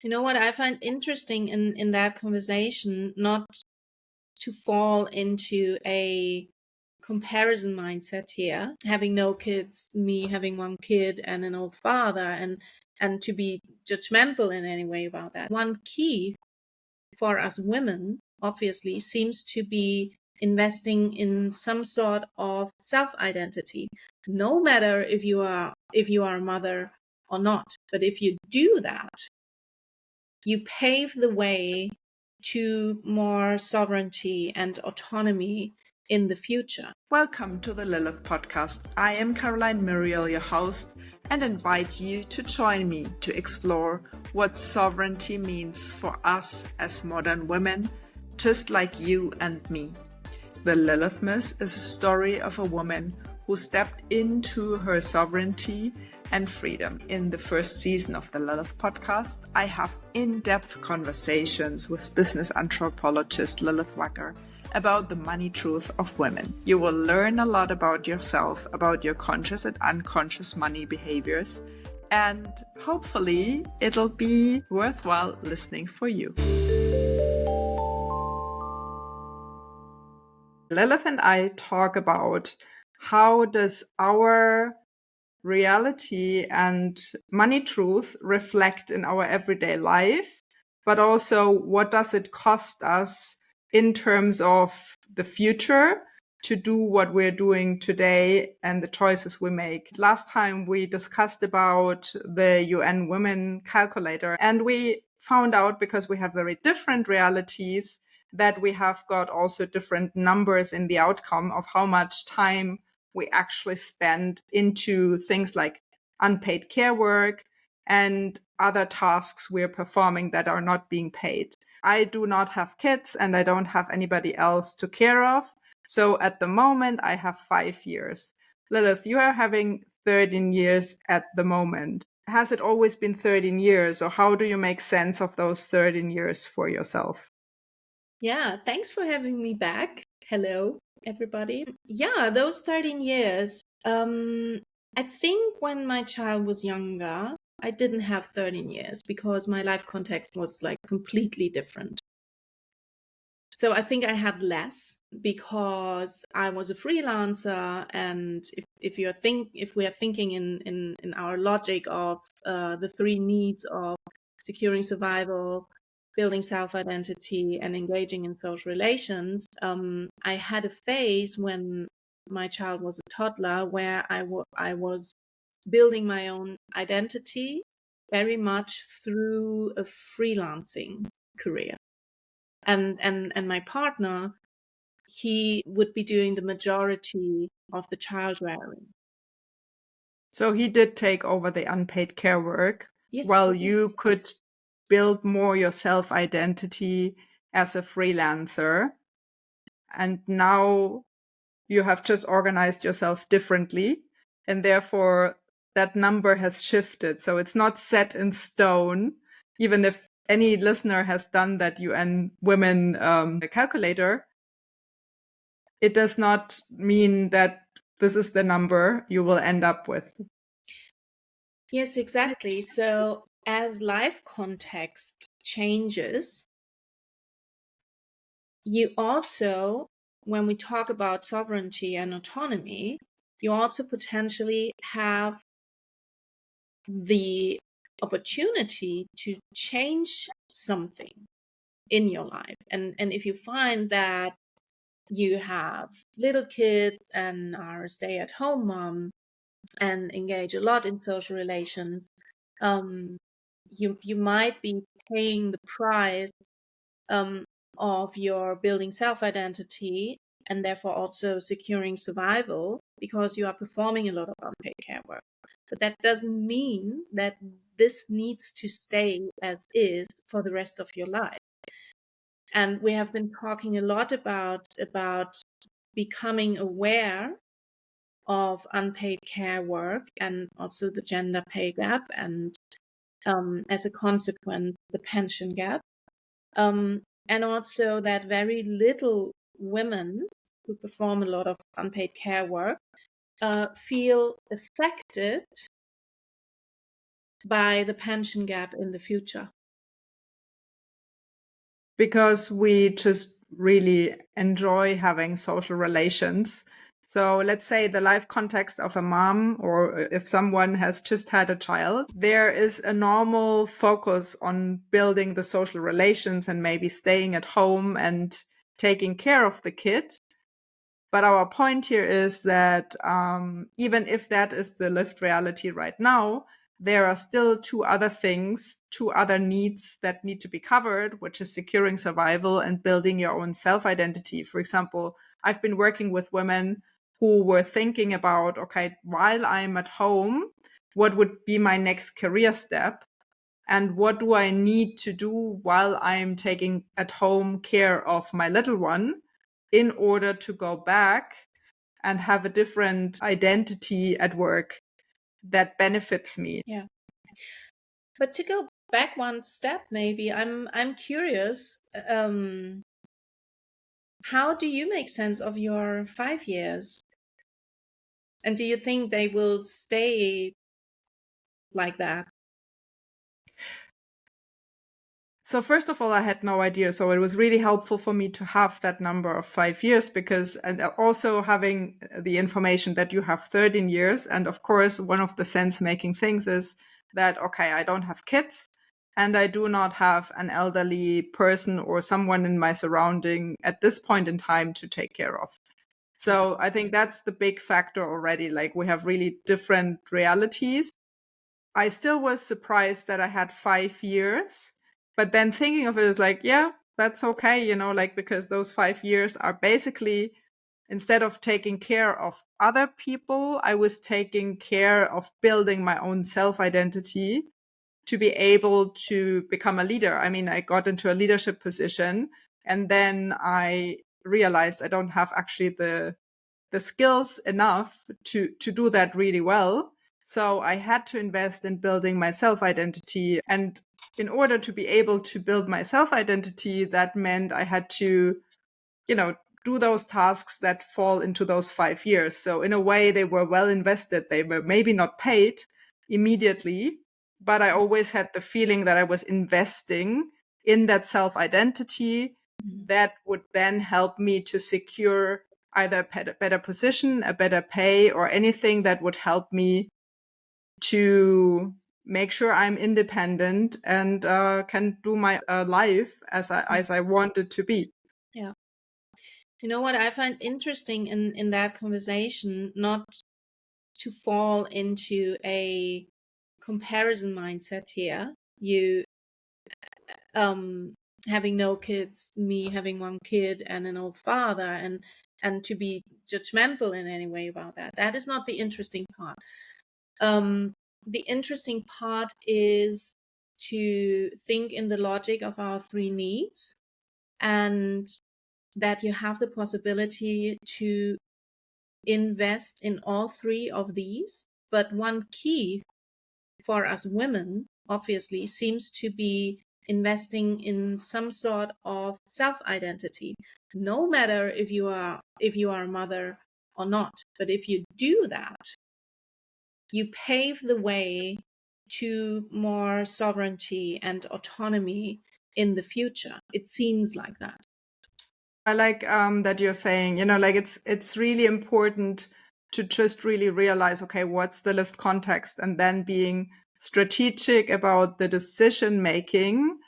You know what I find interesting in that conversation, not to fall into a comparison mindset here, having no kids, me having one kid and an old father, and to be judgmental in any way about that. One key for us women, obviously, seems to be investing in some sort of self-identity, no matter if you are a mother or not. But if you do that, you pave the way to more sovereignty and autonomy in the future. Welcome to the Lilith podcast. I am Caroline Muriel, your host, and invite you to join me to explore what sovereignty means for us as modern women, just like you and me. The Lilith Myth is a story of a woman who stepped into her sovereignty and freedom. In the first season of the Lilith podcast, I have in-depth conversations with business anthropologist Lilith Wacker about the money truth of women. You will learn a lot about yourself, about your conscious and unconscious money behaviors, and hopefully it'll be worthwhile listening for you. Lilith and I talk about how does our reality and money truth reflect in our everyday life, but also what does it cost us in terms of the future to do what we're doing today and the choices we make. Last time we discussed about the UN Women Calculator, and we found out, because we have very different realities, that we have got also different numbers in the outcome of how much time we actually spend into things like unpaid care work and other tasks we're performing that are not being paid. I do not have kids and I don't have anybody else to care of. So at the moment, I have 5 years. Lilith, you are having 13 years at the moment. Has it always been 13 years, or how do you make sense of those 13 years for yourself? Yeah, thanks for having me back. Hello, everybody. Yeah, those 13 years. I think when my child was younger, I didn't have 13 years because my life context was like completely different. So I think I had less because I was a freelancer, and if we are thinking in our logic of the three needs of securing survival, building self-identity, and engaging in social relations, I had a phase when my child was a toddler where I was building my own identity very much through a freelancing career. And my partner, he would be doing the majority of the child rearing. So he did take over the unpaid care work, Yes, while yes. you could build more your self-identity as a freelancer. And now you have just organized yourself differently, and therefore that number has shifted. So it's not set in stone, even if any listener has done that UN Women calculator. It does not mean that this is the number you will end up with. Yes, exactly. So as life context changes, you also, when we talk about sovereignty and autonomy, you also potentially have the opportunity to change something in your life. And if you find that you have little kids and are a stay-at-home mom and engage a lot in social relations, you might be paying the price of your building self-identity and therefore also securing survival because you are performing a lot of unpaid care work. But that doesn't mean that this needs to stay as is for the rest of your life. And we have been talking a lot about becoming aware of unpaid care work and also the gender pay gap and as a consequence, the pension gap. And also that very little women who perform a lot of unpaid care work feel affected by the pension gap in the future. because we just really enjoy having social relations. So let's say the life context of a mom, or if someone has just had a child, there is a normal focus on building the social relations and maybe staying at home and taking care of the kid. But our point here is that even if that is the lived reality right now, there are still two other things, two other needs that need to be covered, which is securing survival and building your own self-identity. For example, I've been working with women who were thinking about, okay, while I'm at home, what would be my next career step? And what do I need to do while I'm taking at home care of my little one in order to go back and have a different identity at work that benefits me? Yeah. But to go back one step, maybe I'm curious. How do you make sense of your 5 years? And do you think they will stay like that? So first of all, I had no idea. So it was really helpful for me to have that number of 5 years, because, and also having the information that you have 13 years. And of course, one of the sense making things is that, okay, I don't have kids and I do not have an elderly person or someone in my surrounding at this point in time to take care of. So I think that's the big factor already. Like, we have really different realities. I still was surprised that I had 5 years, but then thinking of it is like, yeah, that's okay, like, because those 5 years are basically, instead of taking care of other people, I was taking care of building my own self identity to be able to become a leader. I mean, I got into a leadership position and then I realized I don't have actually the skills enough to do that really well. So I had to invest in building my self identity. And in order to be able to build my self identity, that meant I had to, do those tasks that fall into those 5 years. So in a way, they were well invested. They were maybe not paid immediately, but I always had the feeling that I was investing in that self identity Mhm. that would then help me to secure either a better position, a better pay, or anything that would help me to make sure I'm independent and can do my life as I want it to be. Yeah. You know what I find interesting in that conversation, not to fall into a comparison mindset here. You um having no kids, me having one kid and an old father, and to be judgmental in any way about that. That is not the interesting part. Um the interesting part is to think in the logic of our three needs, and that you have the possibility to invest in all three of these. But one key for us women, obviously, seems to be investing in some sort of self-identity, no matter if you are a mother or not. But if you do that, you pave the way to more sovereignty and autonomy in the future. It seems like that. I like that you're saying, like, it's really important to just really realize, okay, what's the lived context, and then being strategic about the decision making,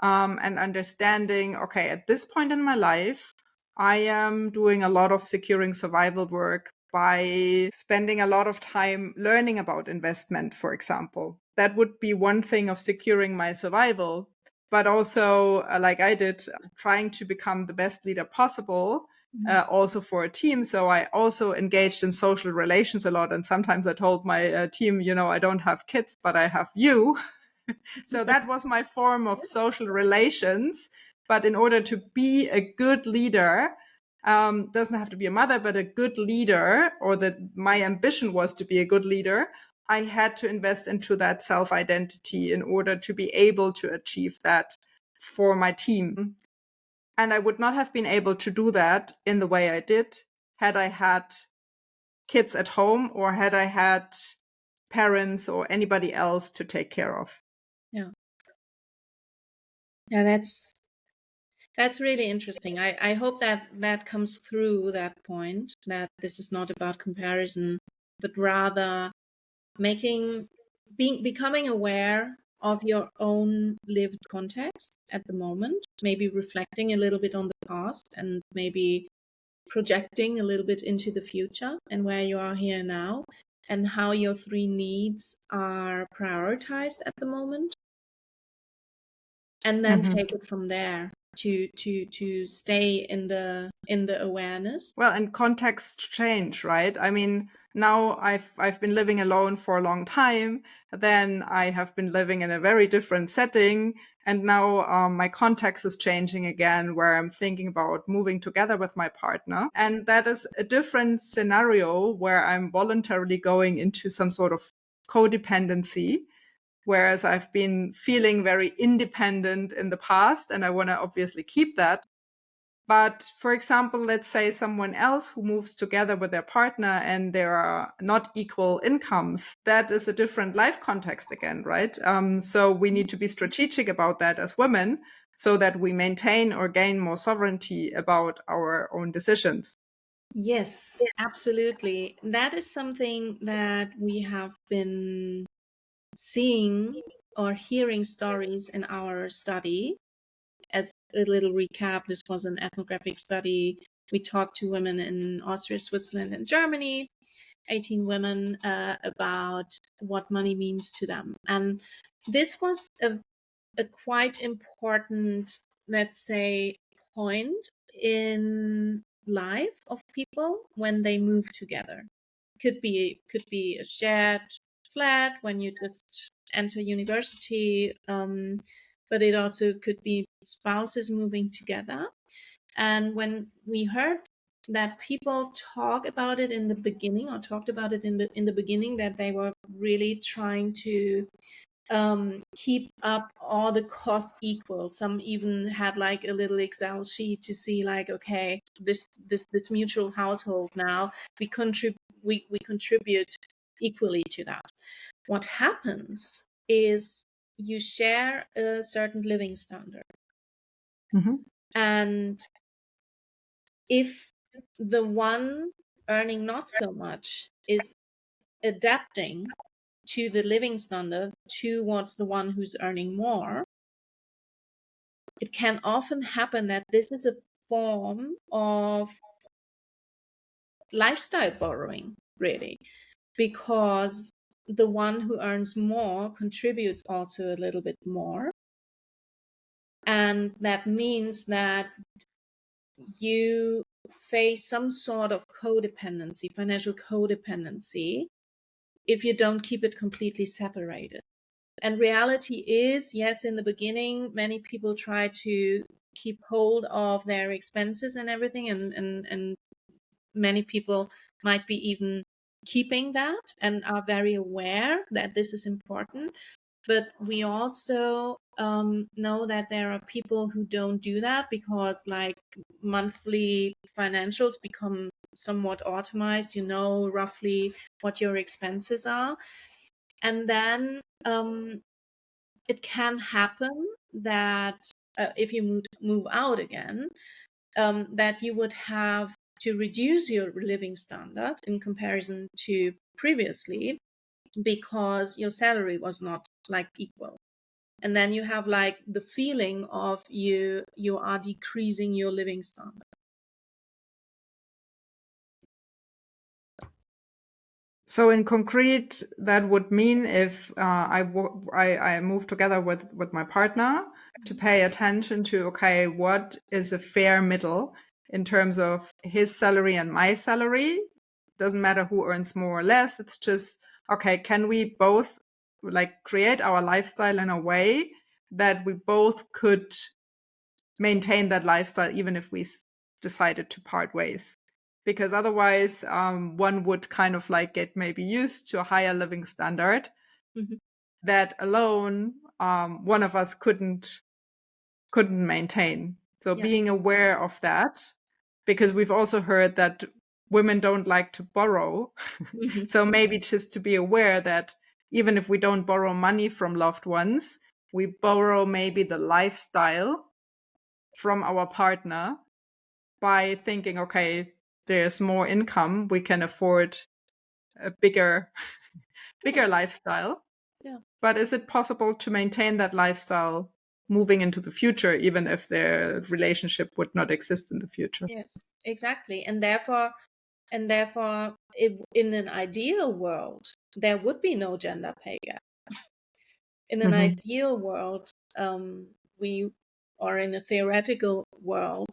and understanding, okay, at this point in my life, I am doing a lot of securing survival work by spending a lot of time learning about investment, for example. That would be one thing of securing my survival. But also, like I did, trying to become the best leader possible, Mhm. also for a team. So I also engaged in social relations a lot. And sometimes I told my team, I don't have kids, but I have you. So that was my form of social relations. But in order to be a good leader, doesn't have to be a mother, but a good leader, or that my ambition was to be a good leader, I had to invest into that self identity in order to be able to achieve that for my team. And I would not have been able to do that in the way I did had I had kids at home, or had I had parents or anybody else to take care of. Yeah. Yeah, That's really interesting. I hope that that comes through, that point, that this is not about comparison, but rather making, becoming aware of your own lived context at the moment, maybe reflecting a little bit on the past, and maybe projecting a little bit into the future and where you are here now, and how your three needs are prioritized at the moment, and then Mhm. take it from there to stay in the awareness. Well, and context change, right? I mean, now I've been living alone for a long time. Then I have been living in a very different setting, and now my context is changing again, where I'm thinking about moving together with my partner, and that is a different scenario where I'm voluntarily going into some sort of codependency. Whereas I've been feeling very independent in the past, and I want to obviously keep that. But for example, let's say someone else who moves together with their partner and there are not equal incomes, that is a different life context again, right? So we need to be strategic about that as women so that we maintain or gain more sovereignty about our own decisions. Yes, absolutely. That is something that we have been seeing or hearing stories in our study. As a little recap, this was an ethnographic study. We talked to women in Austria, Switzerland, and Germany, 18 women, about what money means to them. And this was a quite important, let's say, point in life of people when they move together. Could be a shared flat when you just enter university, but it also could be spouses moving together. And when we heard that people talk about it in the beginning, or talked about it in the beginning, that they were really trying to keep up all the costs equal. Some even had like a little Excel sheet to see, like, okay, this mutual household now, we contribute equally to that. What happens is you share a certain living standard, Mm-hmm. and if the one earning not so much is adapting to the living standard towards the one who's earning more, it can often happen that this is a form of lifestyle borrowing, really, because the one who earns more contributes also a little bit more. And that means that you face some sort of codependency, financial codependency, if you don't keep it completely separated. And reality is, yes, in the beginning, many people try to keep hold of their expenses and everything, and many people might be even keeping that and are very aware that this is important. But we also know that there are people who don't do that because, like, monthly financials become somewhat automized. You know roughly what your expenses are, and then it can happen that if you move out again, that you would have to reduce your living standard in comparison to previously, because your salary was not like equal. And then you have like the feeling of you are decreasing your living standard. So in concrete, that would mean if I move together with my partner, to pay attention to, okay, what is a fair middle in terms of his salary and my salary? Doesn't matter who earns more or less. It's just, okay, can we both like create our lifestyle in a way that we both could maintain that lifestyle even if we decided to part ways? Because otherwise one would kind of like get maybe used to a higher living standard Mm-hmm. that alone one of us couldn't maintain. So Yeah. being aware of that, because we've also heard that women don't like to borrow. Mm-hmm. So maybe just to be aware that even if we don't borrow money from loved ones, we borrow maybe the lifestyle from our partner by thinking, okay, there's more income, we can afford a bigger Yeah, lifestyle. yeah. But is it possible to maintain that lifestyle moving into the future, even if their relationship would not exist in the future? Yes, exactly. And therefore, in an ideal world, there would be no gender pay gap. In an Hmm. ideal world, we or in a theoretical world,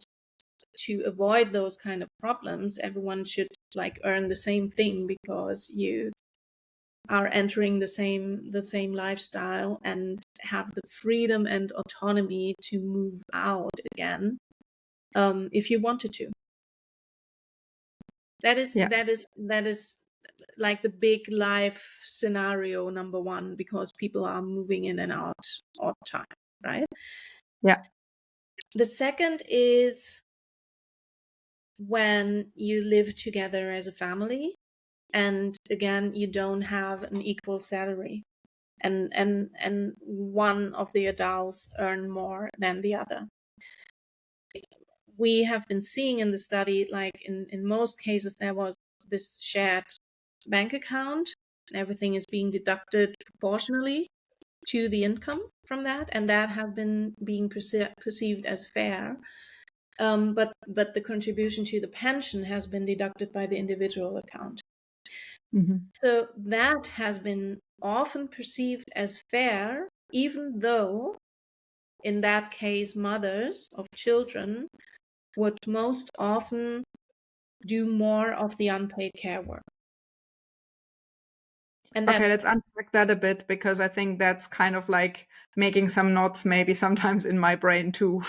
to avoid those kind of problems, everyone should like earn the same thing because you are entering the same lifestyle and have the freedom and autonomy to move out again, if you wanted to. That is Yeah, that is that is like the big life scenario number one, because people are moving in and out all the time, right? yeah. The second is when you live together as a family, and again you don't have an equal salary, and one of the adults earn more than the other. We have been seeing in the study, like in most cases, there was this shared bank account. Everything is being deducted proportionally to the income from that, and that has been being perceived as fair. But the contribution to the pension has been deducted by the individual account. Hmm. So that has been often perceived as fair, even though in that case mothers of children would most often do more of the unpaid care work. And that Okay, let's unpack that a bit, because I think that's kind of like making some knots maybe sometimes in my brain too.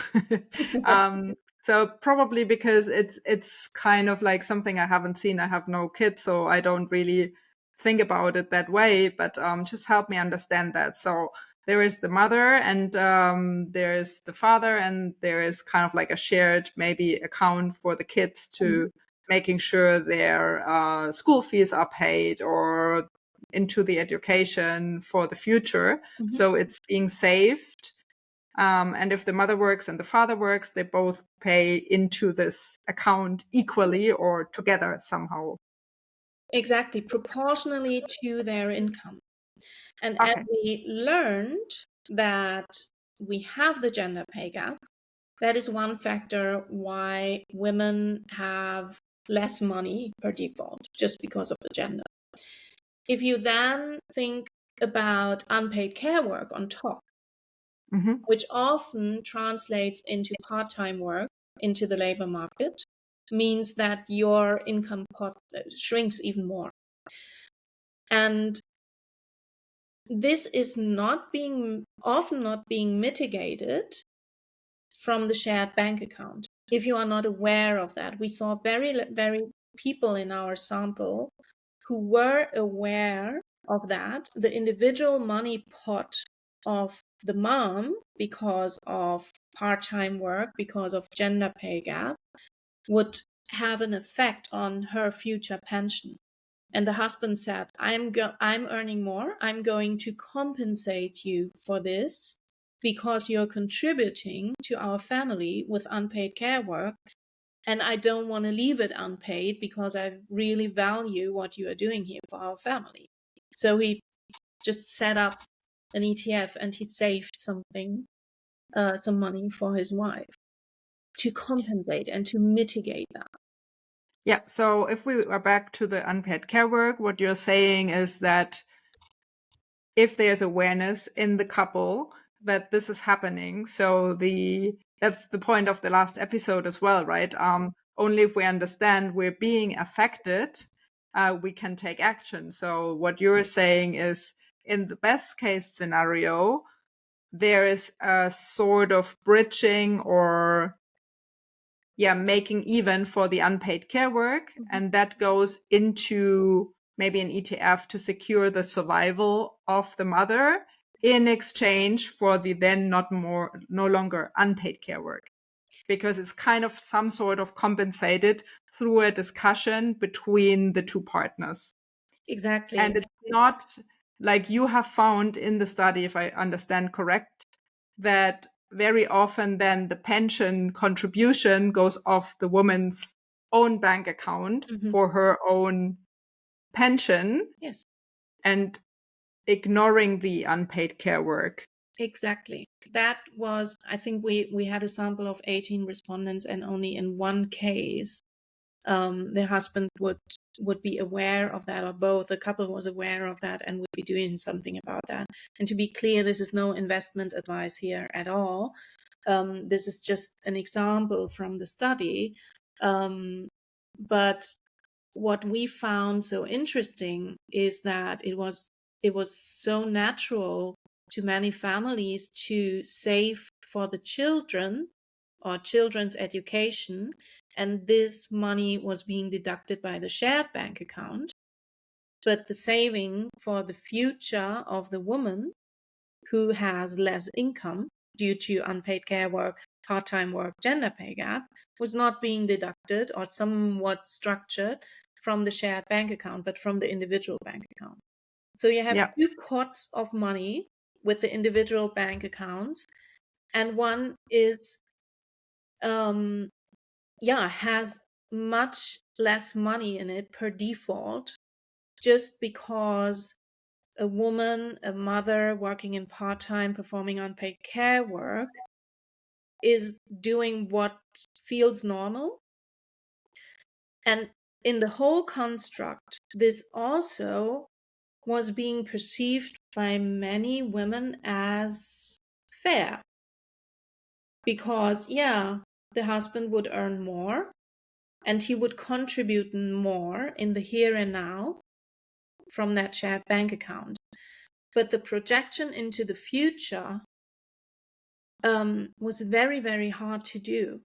So probably because it's kind of like something I haven't seen. I have no kids, so I don't really think about it that way. But just help me understand that. So there is the mother, and there is the father, and there is kind of like a shared maybe account for the kids Mhm, to making sure their school fees are paid, or into the education for the future. mhm. So it's being saved. And if the mother works and the father works, they both pay into this account equally or together somehow. Exactly, proportionally to their income. And as Okay. we learned that we have the gender pay gap, that is one factor why women have less money per default, just because of the gender. If you then think about unpaid care work on top, Hmm. which often translates into part-time work into the labor market, means that your income pot shrinks even more. And this is often not being mitigated from the shared bank account. If you are not aware of that, we saw very people in our sample who were aware of that. The individual money pot of the mom, because of part-time work, because of gender pay gap, would have an effect on her future pension. And the husband said, I'm earning more. I'm going to compensate you for this because you're contributing to our family with unpaid care work. And I don't want to leave it unpaid because I really value what you are doing here for our family. So he just set up an ETF and he saved some money for his wife to compensate and to mitigate that. Yeah. So if we are back to the unpaid care work, what you're saying is that if there's awareness in the couple that this is happening, so that's the point of the last episode as well, right? Only if we understand we're being affected, we can take action. So what you're saying is, in the best case scenario, there is a sort of bridging, or making even for the unpaid care work. Mhm. And that goes into maybe an ETF to secure the survival of the mother in exchange for the then no longer unpaid care work, because it's kind of some sort of compensated through a discussion between the two partners. Exactly. And it's not like you have found in the study, if I understand correct, that very often then the pension contribution goes off the woman's own bank account for her own pension. Yes. And ignoring the unpaid care work. Exactly. That was, I think we had a sample of 18 respondents, and only in one case the husband would be aware of that, or both the couple was aware of that and would be doing something about that. And to be clear, this is no investment advice here at all. This is just an example from the study. But what we found so interesting is that it was so natural to many families to save for the children or children's education, and this money was being deducted by the shared bank account. But the saving for the future of the woman who has less income due to unpaid care work, part-time work, gender pay gap was not being deducted or somewhat structured from the shared bank account, but from the individual bank account. So you have two pots of money with the individual bank accounts, and one is has much less money in it per default, just because a woman, a mother working in part-time, performing unpaid care work, is doing what feels normal. And in the whole construct, this also was being perceived by many women as fair. Because, the husband would earn more and he would contribute more in the here and now from that shared bank account. But the projection into the future was very, very hard to do.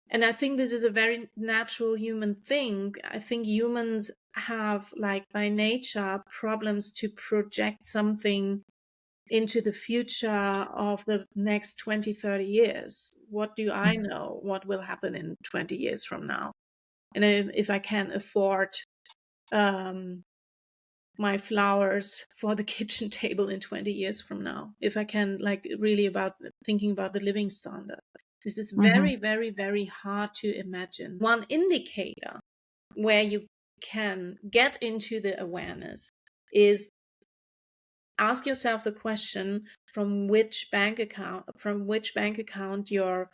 And I think this is a very natural human thing. I think humans have, like by nature, problems to project something into the future of the next 20, 30 years. What do I know what will happen in 20 years from now? And if I can afford my flowers for the kitchen table in 20 years from now, if I can really thinking about the living standard. This is very, very, very hard to imagine. One indicator where you can get into the awareness is ask yourself the question from which bank account your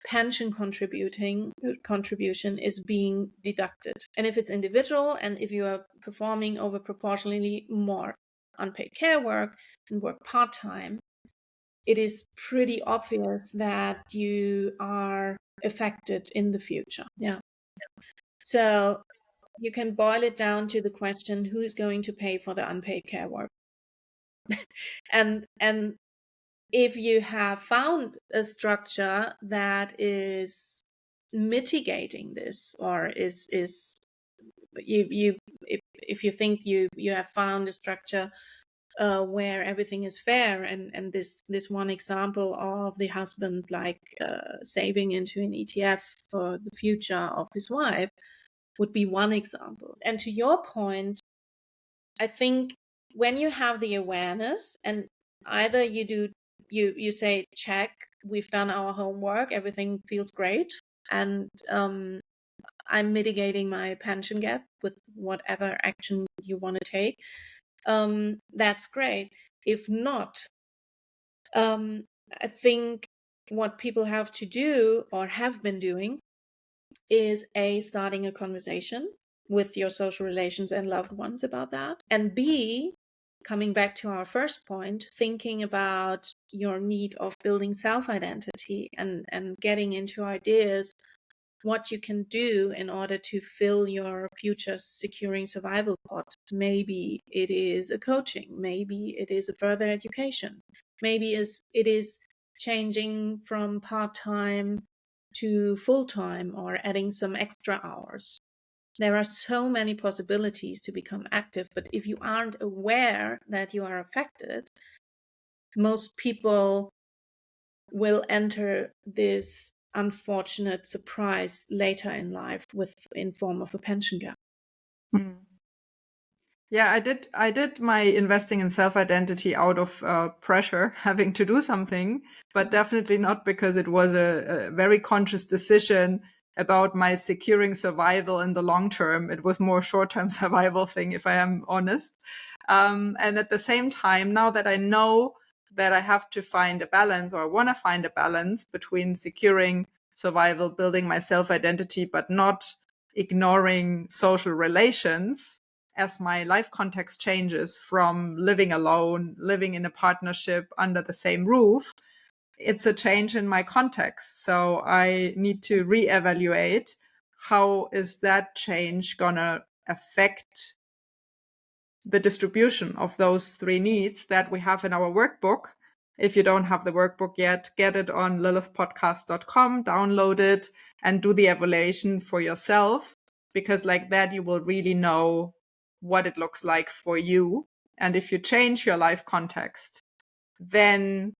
pension contribution is being deducted. And if it's individual, and if you are performing over proportionally more unpaid care work and work part-time, it is pretty obvious that you are affected in the future. So you can boil it down to the question, who's going to pay for the unpaid care work? and if you have found a structure that is mitigating this, or is if you think you have found a structure where everything is fair, and this one example of the husband saving into an ETF for the future of his wife would be one example. And to your point, I think when you have the awareness, and either you say, check, we've done our homework, everything feels great, and I'm mitigating my pension gap with whatever action you want to take, that's great. If not, I think what people have to do, or have been doing, is starting a conversation with your social relations and loved ones about that, and B, coming back to our first point, thinking about your need of building self-identity and getting into ideas what you can do in order to fill your future securing survival pot. Maybe it is a coaching, maybe it is a further education, maybe it is changing from part-time to full-time, or adding some extra hours. There are so many possibilities to become active, but if you aren't aware that you are affected, most people will enter this unfortunate surprise later in life in form of a pension gap. Yeah, I did my investing in self-identity out of pressure, having to do something, but definitely not because it was a very conscious decision about my securing survival in the long term. It was more short-term survival thing, if I am honest. And at the same time, now that I know that I have to find a balance, or I want to find a balance between securing survival, building my self-identity, but not ignoring social relations, as my life context changes from living alone, living in a partnership under the same roof, it's a change in my context. So I need to reevaluate, how is that change going to affect the distribution of those three needs that we have in our workbook. If you don't have the workbook yet, get it on lilithpodcast.com, download it, and do the evaluation for yourself, because like that, you will really know what it looks like for you. And if you change your life context, then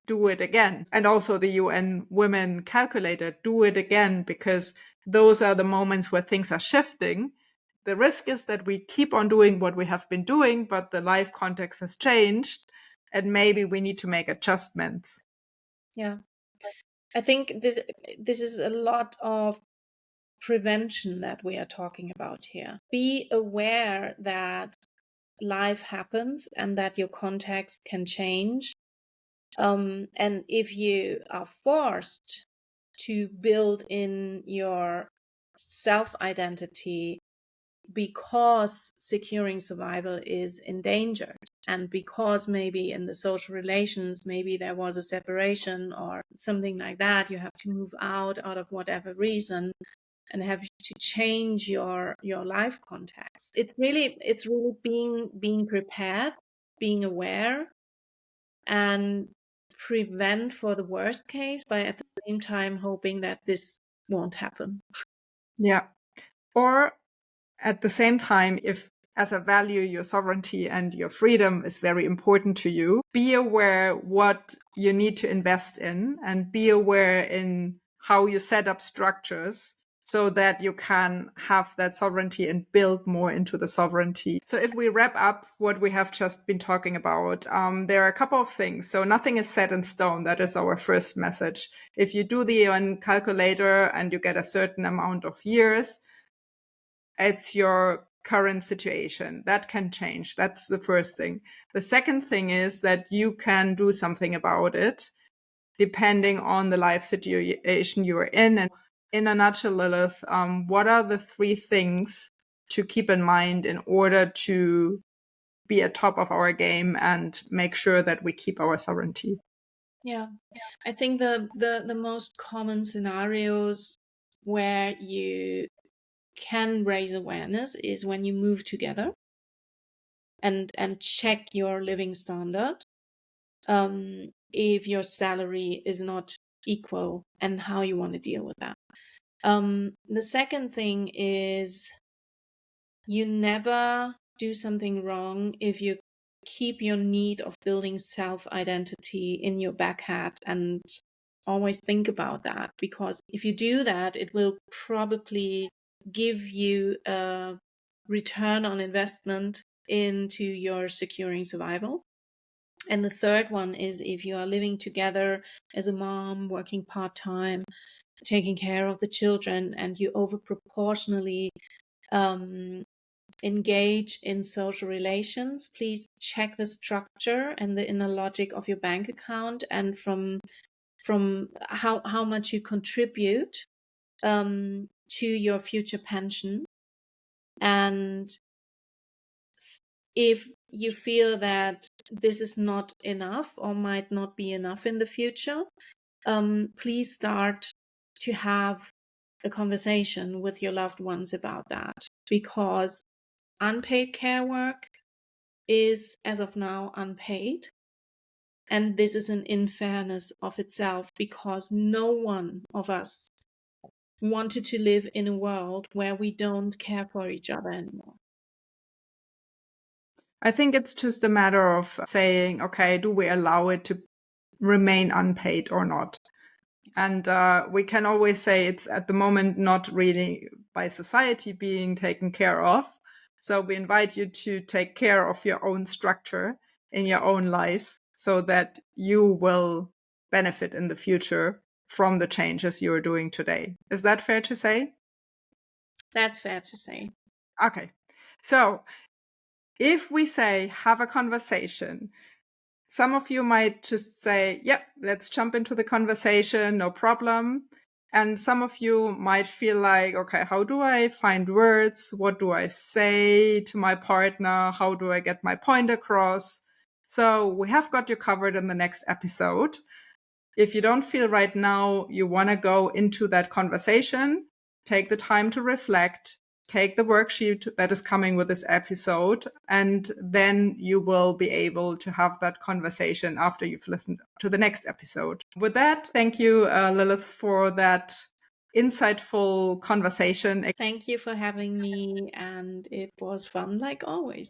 do it again. And also the UN Women Calculator, do it again, because those are the moments where things are shifting. The risk is that we keep on doing what we have been doing, but the life context has changed, and maybe we need to make adjustments. Yeah. I think this is a lot of prevention that we are talking about here. Be aware that life happens and that your context can change. And if you are forced to build in your self identity because securing survival is endangered, and because maybe in the social relations, maybe there was a separation or something like that, you have to move out of whatever reason, and have to change your life context. It's really being prepared, being aware, and prevent for the worst case by at the same time hoping that this won't happen. Yeah. Or at the same time, if as a value, your sovereignty and your freedom is very important to you, be aware what you need to invest in, and be aware in how you set up structures so that you can have that sovereignty and build more into the sovereignty. So if we wrap up what we have just been talking about, there are a couple of things. So nothing is set in stone. That is our first message. If you do the UN calculator and you get a certain amount of years, it's your current situation. That can change. That's the first thing. The second thing is that you can do something about it depending on the life situation you're in. And in a nutshell, Lilith, what are the three things to keep in mind in order to be at top of our game and make sure that we keep our sovereignty? Yeah, I think the most common scenarios where you can raise awareness is when you move together and check your living standard, if your salary is not equal, and how you want to deal with that. The second thing is, you never do something wrong if you keep your need of building self-identity in your back hat, and always think about that, because if you do that, it will probably give you a return on investment into your securing survival. And the third one is, if you are living together as a mom, working part-time, taking care of the children, and you over proportionally engage in social relations, please check the structure and the inner logic of your bank account, and from how much you contribute to your future pension. And if you feel that this is not enough or might not be enough in the future, please start to have a conversation with your loved ones about that, because unpaid care work is, as of now, unpaid. And this is an unfairness of itself, because no one of us wanted to live in a world where we don't care for each other anymore. I think it's just a matter of saying, okay, do we allow it to remain unpaid or not? And we can always say it's at the moment not really by society being taken care of. So we invite you to take care of your own structure in your own life so that you will benefit in the future from the changes you are doing today. Is that fair to say? That's fair to say. Okay. So if we say have a conversation, some of you might just say, yep, let's jump into the conversation, no problem. And some of you might feel like, okay, how do I find words? What do I say to my partner? How do I get my point across? So we have got you covered in the next episode. If you don't feel right now you want to go into that conversation, take the time to reflect, take the worksheet that is coming with this episode, and then you will be able to have that conversation after you've listened to the next episode. With that, thank you, Lilith, for that insightful conversation. Thank you for having me, and it was fun like always.